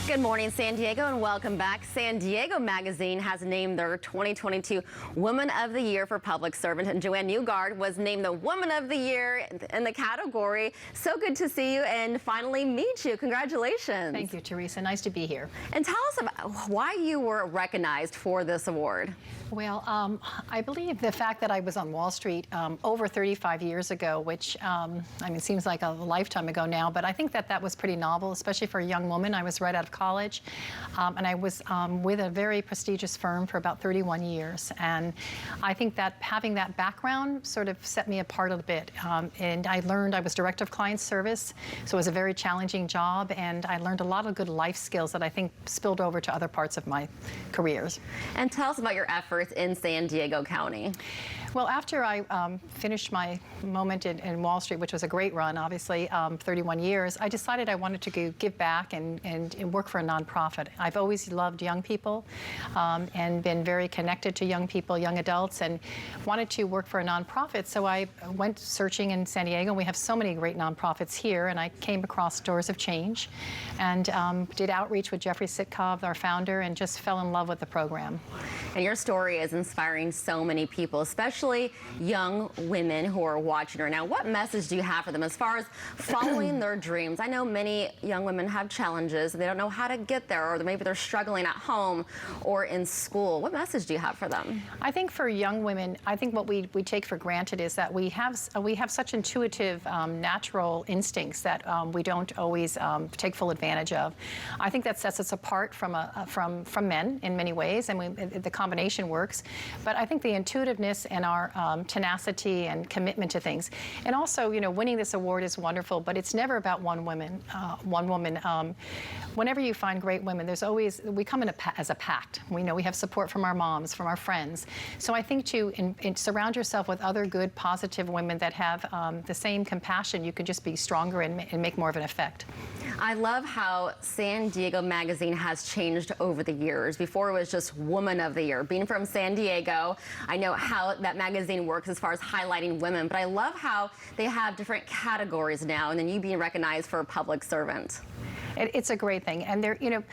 Good morning, San Diego, and welcome back. San Diego Magazine has named their 2022 Woman of the Year for Public Servant, and Joanne Newgard was named the Woman of the Year in the category. So good to see you and finally meet you. Congratulations. Thank you, Teresa. Nice to be here. And tell us about why you were recognized for this award. Well, I believe the fact that I was on Wall Street over 35 years ago, which, I mean, seems like a lifetime ago now, but I think that that was pretty novel, especially for a young woman. I was right out of college, and I was with a very prestigious firm for about 31 years. And I think that having that background sort of set me apart a bit. And I learned I was Director of Client Service, so it was a very challenging job, and I learned a lot of good life skills that I think spilled over to other parts of my careers. And tell us about your efforts in San Diego County. Well, after I finished my moment in Wall Street, which was a great run, obviously, 31 years, I decided I wanted to give back and work for a nonprofit. I've always loved young people and been very connected to young people, young adults, and wanted to work for a nonprofit. So I went searching in San Diego. We have so many great nonprofits here, and I came across Doors of Change and did outreach with Jeffrey Sitkov, our founder, and just fell in love with the program. And your story is inspiring so many people, especially young women who are watching right now. What message do you have for them as far as following their dreams? I know many young women have challenges. They don't know how to get there, or maybe they're struggling at home or in school. What message do you have for them? I think for young women, I think what we take for granted is that we have such intuitive, natural instincts that we don't always take full advantage of. I think that sets us apart from men in many ways, and the combination works. But I think the intuitiveness and our tenacity and commitment to things, and also, you know, winning this award is wonderful, but it's never about one woman. Whenever you find great women, there's always, we come in as a pact. We know we have support from our moms, from our friends. So I think to surround yourself with other good, positive women that have the same compassion, you can just be stronger and make more of an effect. I love how San Diego Magazine has changed over the years. Before it was just Woman of the Year. Being from San Diego, I know how that magazine works as far as highlighting women, but I love how they have different categories now, and then you being recognized for a public servant. It's a great thing, and there, you know,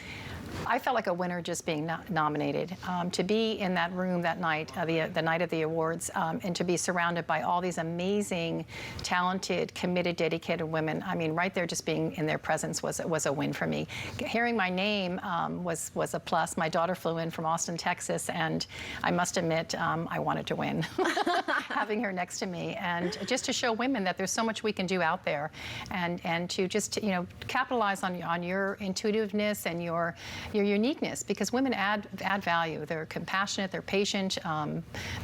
I felt like a winner just being nominated. To be in that room that night, the night of the awards, and to be surrounded by all these amazing, talented, committed, dedicated women. I mean, right there, just being in their presence was a win for me. Hearing my name was a plus. My daughter flew in from Austin, Texas, and I must admit, I wanted to win, having her next to me, and just to show women that there's so much we can do out there, and to just, you know, capitalize on your intuitiveness and your uniqueness, because women add value. They're compassionate, they're patient,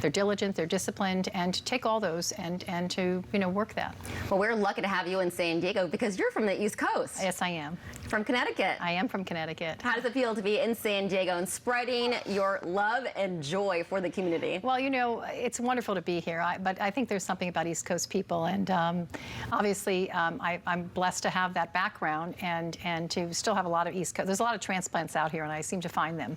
they're diligent, they're disciplined, and to take all those and to, you know, work that. Well, we're lucky to have you in San Diego because you're from the East Coast. Yes, I am. From Connecticut. I am from Connecticut. How does it feel to be in San Diego and spreading your love and joy for the community? Well, you know, it's wonderful to be here, but I think there's something about East Coast people, and obviously I'm blessed to have that background and to still have a lot of East Coast. There's a lot of transplants out here, and I seem to find them.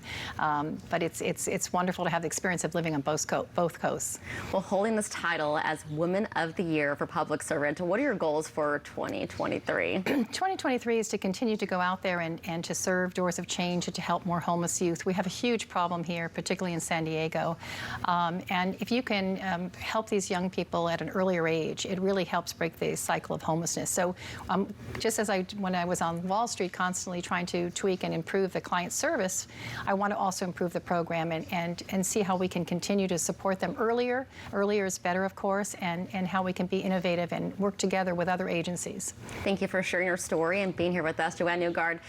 But it's wonderful to have the experience of living on both coasts. Well, holding this title as Woman of the Year for Public Servant, what are your goals for 2023? 2023 is to continue to go out there and to serve Doors of Change and to help more homeless youth. We have a huge problem here, particularly in San Diego. And if you can help these young people at an earlier age, it really helps break the cycle of homelessness. So just as when I was on Wall Street constantly trying to tweak and improve the client service, I want to also improve the program and see how we can continue to support them earlier. Earlier is better, of course, and how we can be innovative and work together with other agencies. Thank you for sharing your story and being here with us, Joanne Newgard,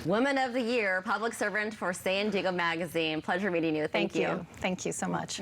Woman of the Year, Public Servant for San Diego Magazine. Pleasure meeting you. Thank you. Thank you so much.